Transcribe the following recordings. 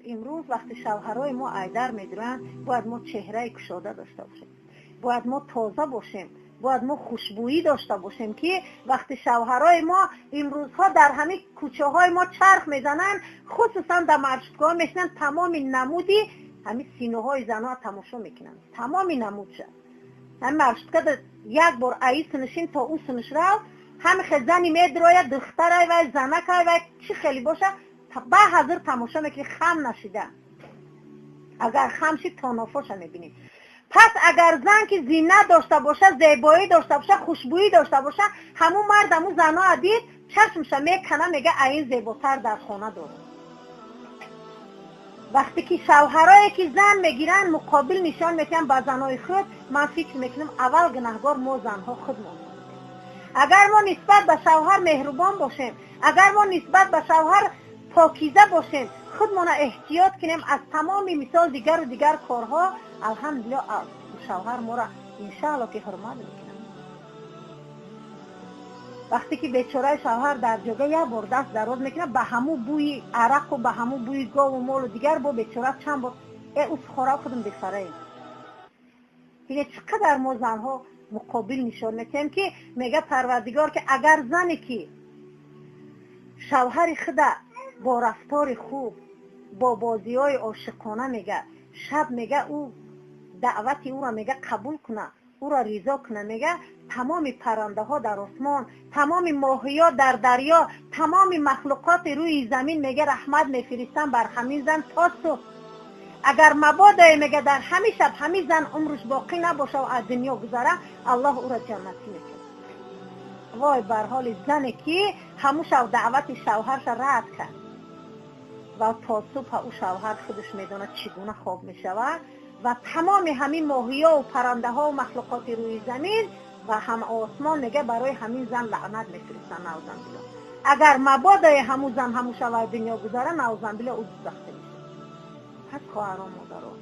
امروز وقتی شوهرای ما ایدر میگیرن باید ما چهره کشاده داشته باشیم، باید ما تازه باشیم، باید ما خوشبویی داشته باشیم که وقتی شوهرای ما امروزها در همین کوچه های ما چرخ میزنن، خصوصا در مرشدگاه میشنن، تمام نمودی همین سینه های زنها تماشا میکنن، تمام نمود شد. هم مرشدگاه یک بار ای سنشین تا او سنش رو هم خزنی میدروید دختره و زنکه و چی خیلی باشه به حضر تماشا میکنی، خم نشیده. اگر خم شید تانافاش میبینید. پس اگر زن که زینت داشته باشه، زیبایی داشته باشه، خوشبویی داشته باشه، همون مرد همون زنها دید چشمش میکنه میگه این زیباتر در خانه داره. وقتی که شوهرایی که زن میگیرن مقابل نشان میکنن با زنهای خود، من فکر میکنم اول گناهگار ما زنها خودمون. اگر ما نسبت به شوهر مهربان باشیم، اگر ما نسبت به شوهر پاکیزه باشیم، خودمون احتیاط کنیم از تمام مثال دیگر و دیگر کارها، الحمدلله شوهر ما را انشاءالله که حرمت میکنه. وقتی که بیچاره شوهر در جگه یک بار دست دراز میکنه، به همون بوی عرق و به همون بوی گاو و مال و دیگر با بیچاره چند بار اوس خورا خودم بفره. دیگه چقدر ما زنها مقابل نشان میکنیم که میگه پروردگار که اگر زنی که شوهر خود با رفتار خوب، با بازی‌های عاشقانه میگه، شب میگه او دعوت او را میگه قبول کنه، او را رضا کنه، میگه تمام پرنده ها در آسمان، تمام ماهی‌ها در دریا، تمام مخلوقات روی زمین میگه رحمت میفرستن بر همین زن تا صبح. اگر مبادا میگه در همین شب همین زن عمرش باقی نباشه و از دنیا گذره، الله او را جنتی میکنه. وای بر حال زنی که همون شب دعوت شوهرش رد کرد و تا صبح او شوهر خودش میدونه چگونه خواب میشود و تمام همین ماهی‌ها و پرنده ها و مخلوقات روی زمین و هم آسمان میگه برای همین زن لعنت میفرستن. نعوذ بالله. اگر مبادا همون زن همون شب دنیا گذاره، نعوذ بالله او دوزخ میشه. پس خواهران مادران،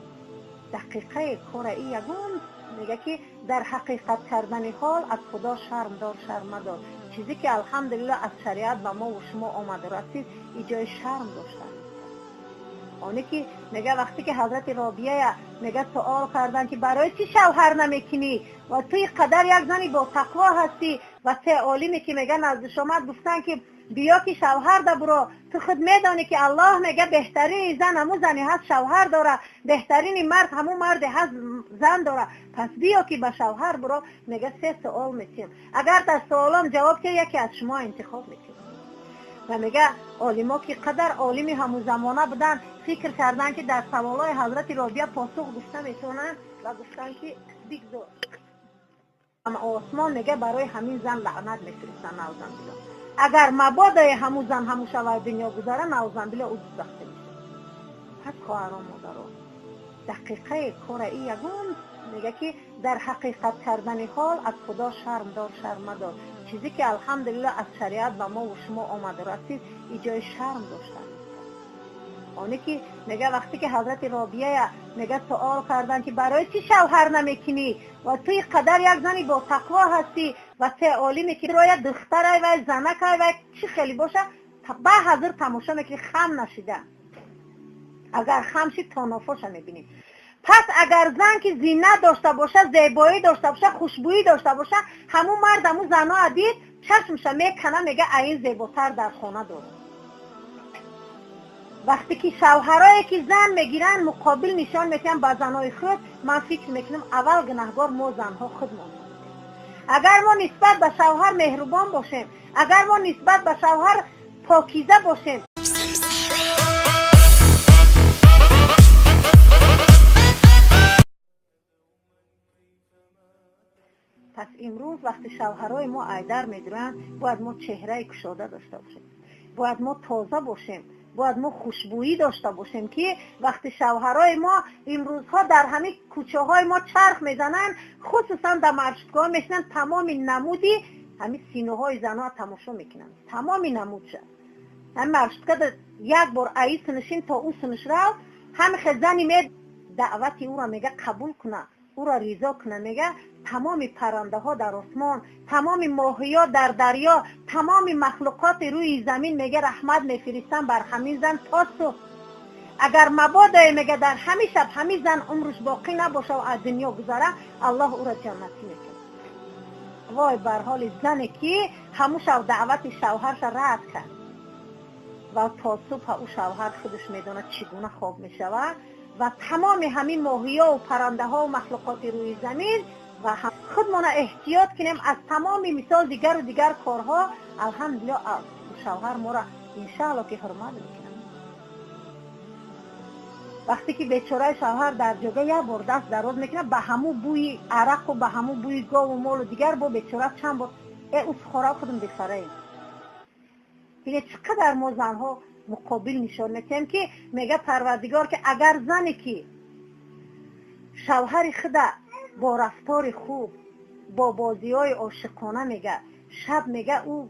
دقیقه کار این یگون میگه که در حقیقت کردن حال از خدا شرم دار، شرم دار. چیزی که الحمدلله از شریعت و ما و شما آمده رسید ایجای شرم داشتن. آنه که میگه وقتی که حضرت رابعه میگه سوال کردن که برای چی شوهر نمیکنی و توی قدر یک زنی با تقوا هستی و سه عالمی که میگه نزد شما گفتن که بیا که شوهر ده برو، تو خود میدانی که الله میگه بهترین زن همون زنی هست شوهر داره، بهترین مرد همون مرد هست زن داره، پس بیا که به شوهر برو. میگه سه سوال میکنیم، اگر در سوالام جواب که یکی از شما انتخاب میکنیم. و میگه عالما که قدر عالمی همون زمانه بودن فکر کردن که در سوالای حضرت رابعه پاسخ گفته میتونن و گفتن که بگذار. اما آسمان میگه برای همین زن لعنت میفرستن. نعوذ بالله. اگر مبادا همون زن همون شب دنیا گذاره، نعوذ بالله او دوزخ میشه. پس خواهران مادران، دقیقه کار این یگون میگه که در حقیقت کردن حال از خدا شرم دار، شرم دار. چیزی که الحمدلله از شریعت و ما و شما آمده رسید ایجای شرم داشتن. آنه که میگه وقتی که حضرت رابعه میگه سوال کردن که برای چی شوهر نمیکنی و توی قدر یک زنی با تقوا هستی و سه عالمی که روی دختره و زنکه و چی خیلی باشه به حضر تماشا میکنی، خم نشیده. اگر خم شید تانافاش میبینید. پس اگر زن که زینت داشته باشه، زیبایی داشته باشه، خوشبویی داشته باشه، همون مرد همون زنها دید چشمش میکنه میگه این زیباتر در خانه داره. وقتی که شوهرایی که زن میگیرن مقابل نشان میکنن با زنهای خود، من فکر میکنم اول گناهگار ما زنها خودمون. اگر ما نسبت به شوهر مهربان باشیم، اگر ما نسبت به شوهر پاکیزه باشیم، پس امروز وقتی شوهرای ما ایدر میگیرن باید ما چهره کشاده داشته باشیم، باید ما تازه باشیم، باید ما خوشبویی داشته باشیم که وقتی شوهرای ما امروزها در همین کوچه های ما چرخ میزنن، خصوصا در مرشدگاه میشنن، تمام نمودی همین سینه های زنها تماشا میکنن، تمام نمود شد. هم مرشدگاه یک بار ای سنشین تا او سنش رو هم خزنی می دعوت او را میگه قبول کنه، او را رضا کنه، میگه تمام پرنده ها در آسمان، تمام ماهی‌ها در دریا، تمام مخلوقات روی زمین میگه رحمت میفرستن بر همین زن تا صبح. اگر مبادا میگه در همین شب همین زن عمرش باقی نباشه و از دنیا گذاره، الله او را جنتی میکنه. وای بر حال زنی که همون شب دعوت شوهرش رد کرد و تا صبح او شوهر خودش میدونه چگونه خواب میشود و تمام همین ماهی‌ها و پرنده ها و مخلوقات روی زمین و خودمون احتیاط کنیم از تمام مثال دیگر و دیگر کارها. الحمدلله شوهر ما را انشاءالله که حرمت میکنه. وقتی که بیچاره شوهر در جگه یک بار دست دراز میکنه به همون بوی عرق و به همون بوی گاو و مال و دیگر با بیچاره چند بار او سخورا خودم بسره. دیگه چقدر ما زنها مقابل نشان میکنیم که میگه پروردگار که اگر زنی که شوهر خود با رفتار خوب با بازی های عاشقانه میگه شب میگه او